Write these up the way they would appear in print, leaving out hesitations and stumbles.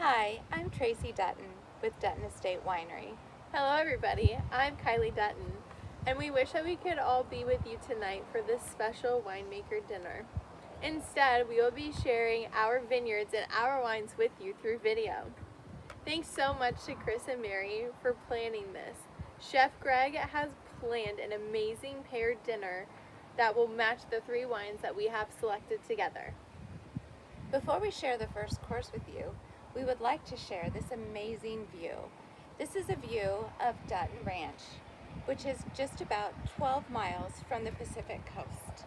Hi, I'm Tracy Dutton with Dutton Estate Winery. Hello everybody, I'm Kylie Dutton, and we wish that we could all be with you tonight for this special winemaker dinner. Instead, we will be sharing our vineyards and our wines with you through video. Thanks so much to Chris and Mary for planning this. Chef Greg has planned an amazing paired dinner that will match the three wines that we have selected together. Before we share the first course with you, we would like to share this amazing view. This is a view of Dutton Ranch, which is just about 12 miles from the Pacific coast.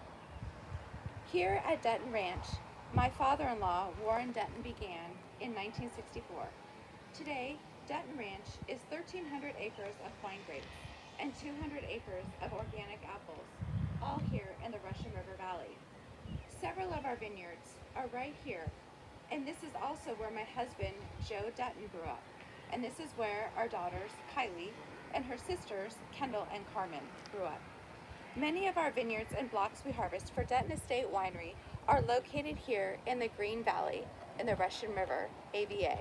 Here at Dutton Ranch, my father-in-law, Warren Dutton, began in 1964. Today, Dutton Ranch is 1,300 acres of wine grapes and 200 acres of organic apples, all here in the Russian River Valley. Several of our vineyards are right here, and this is also where my husband, Joe Dutton, grew up. And this is where our daughters, Kylie, and her sisters, Kendall and Carmen, grew up. Many of our vineyards and blocks we harvest for Dutton Estate Winery are located here in the Green Valley in the Russian River, AVA.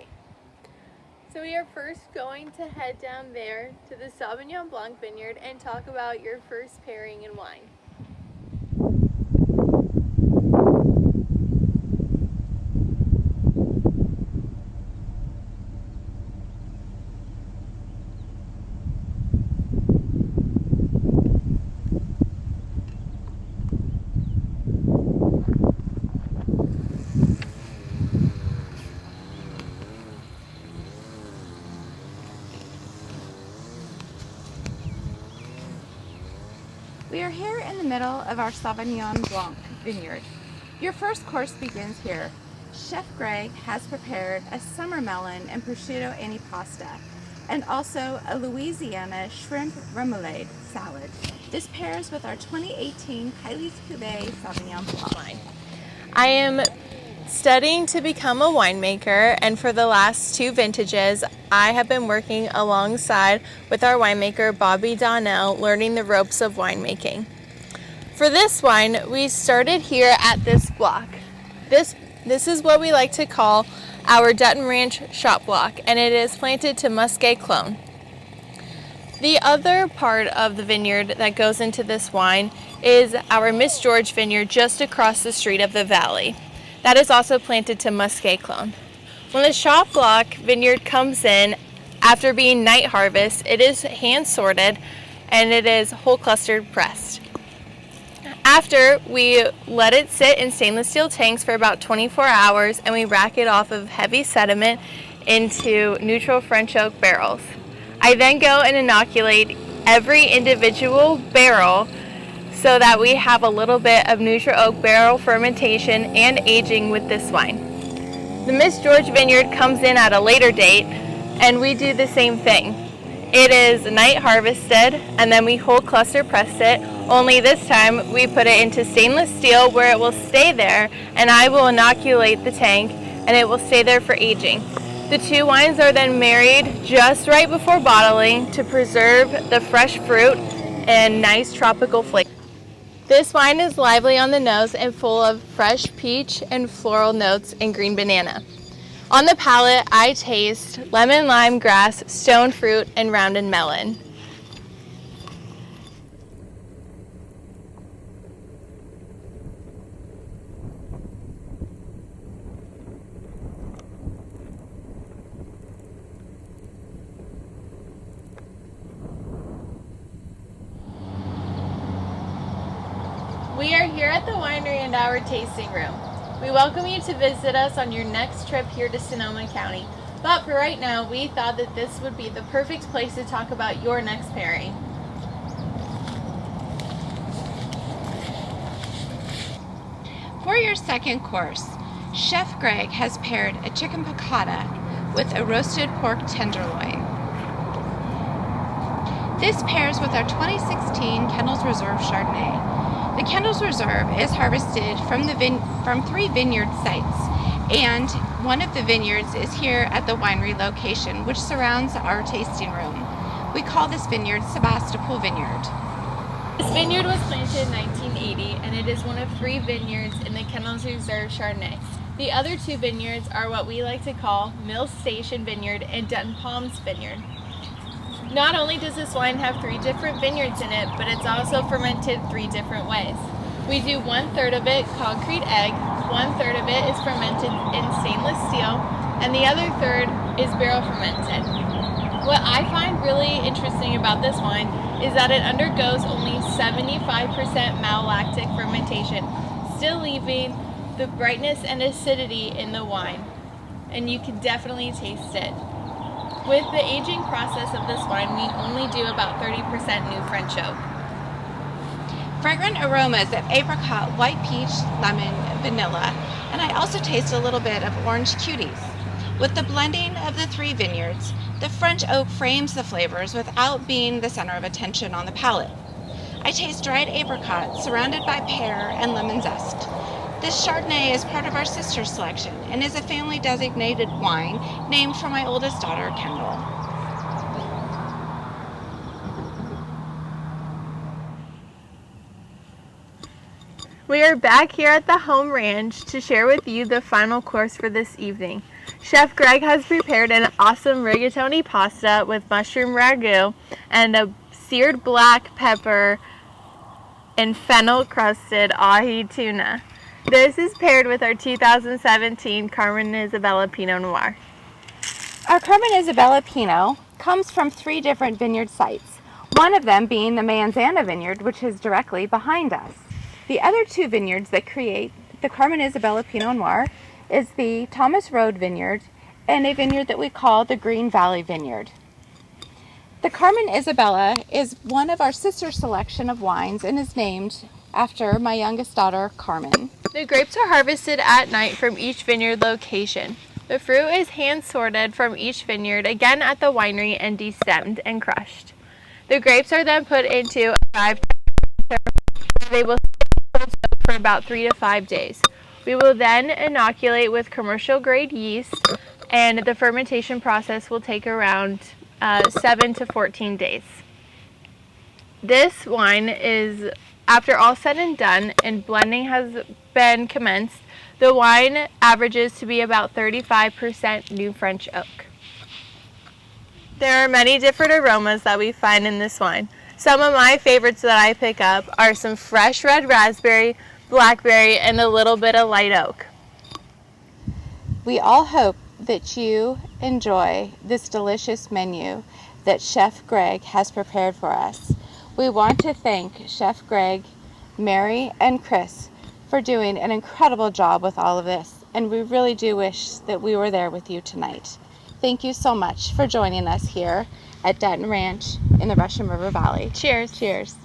So we are first going to head down there to the Sauvignon Blanc vineyard and talk about your first pairing in wine. We are here in the middle of our Sauvignon Blanc vineyard. Your first course begins here. Chef Greg has prepared a summer melon and prosciutto antipasta, and also a Louisiana shrimp remoulade salad. This pairs with our 2018 Kylie's Cuvée Sauvignon Blanc. I am studying to become a winemaker, and for the last two vintages I have been working alongside with our winemaker Bobby Donnell, learning the ropes of winemaking. For this wine, we started here at this block. This is what we like to call our Dutton Ranch shop block, and it is planted to Muscat clone. The other part of the vineyard that goes into this wine is our Miss George vineyard just across the street of the valley. That is also planted to Muscat clone. When the shop block vineyard comes in after being night harvest, it is hand sorted and it is whole clustered pressed. After, we let it sit in stainless steel tanks for about 24 hours and we rack it off of heavy sediment into neutral French oak barrels. I then go and inoculate every individual barrel so that we have a little bit of neutral oak barrel fermentation and aging with this wine. The Miss George vineyard comes in at a later date and we do the same thing. It is night harvested and then we whole cluster press it, only this time we put it into stainless steel where it will stay there, and I will inoculate the tank and it will stay there for aging. The two wines are then married just right before bottling to preserve the fresh fruit and nice tropical flavor. This wine is lively on the nose and full of fresh peach and floral notes and green banana. On the palate, I taste lemon, lime, grass, stone fruit, and rounded melon. We are here at the winery and our tasting room. We welcome you to visit us on your next trip here to Sonoma County. But for right now, we thought that this would be the perfect place to talk about your next pairing. For your second course, Chef Greg has paired a chicken piccata with a roasted pork tenderloin. This pairs with our 2016 Kendall's Reserve Chardonnay. The Kendall's Reserve is harvested from three vineyard sites, and one of the vineyards is here at the winery location, which surrounds our tasting room. We call this vineyard Sebastopol Vineyard. This vineyard was planted in 1980, and it is one of three vineyards in the Kendall's Reserve Chardonnay. The other two vineyards are what we like to call Mill Station Vineyard and Dutton Palms Vineyard. Not only does this wine have 3 different vineyards in it, but it's also fermented 3 different ways. We do 1/3 of it concrete egg, 1/3 of it is fermented in stainless steel, and the other third is barrel fermented. What I find really interesting about this wine is that it undergoes only 75% malolactic fermentation, still leaving the brightness and acidity in the wine, and you can definitely taste it. With the aging process of this wine, we only do about 30% new French oak. Fragrant aromas of apricot, white peach, lemon, vanilla, and I also taste a little bit of orange cuties. With the blending of the 3 vineyards, the French oak frames the flavors without being the center of attention on the palate. I taste dried apricot surrounded by pear and lemon zest. This Chardonnay is part of our sister selection and is a family designated wine named for my oldest daughter, Kendall. We are back here at the home ranch to share with you the final course for this evening. Chef Greg has prepared an awesome rigatoni pasta with mushroom ragu and a seared black pepper and fennel-crusted ahi tuna. This is paired with our 2017 Carmen Isabella Pinot Noir. Our Carmen Isabella Pinot comes from 3 different vineyard sites, one of them being the Manzana Vineyard, which is directly behind us. The other 2 vineyards that create the Carmen Isabella Pinot Noir is the Thomas Road Vineyard and a vineyard that we call the Green Valley Vineyard. The Carmen Isabella is one of our sister selection of wines and is named after my youngest daughter, Carmen. The grapes are harvested at night from each vineyard location. The fruit is hand sorted from each vineyard, again at the winery, and destemmed and crushed. The grapes are then put into a 5 where they will stay for about 3 to 5 days. We will then inoculate with commercial grade yeast, and the fermentation process will take around 7 to 14 days. This wine is, after all said and done and blending has been commenced, the wine averages to be about 35% new French oak. There are many different aromas that we find in this wine. Some of my favorites that I pick up are some fresh red raspberry, blackberry, and a little bit of light oak. We all hope that you enjoy this delicious menu that Chef Greg has prepared for us. We want to thank Chef Greg, Mary, and Chris for doing an incredible job with all of this, and we really do wish that we were there with you tonight. Thank you so much for joining us here at Dutton Ranch in the Russian River Valley. Cheers. Cheers.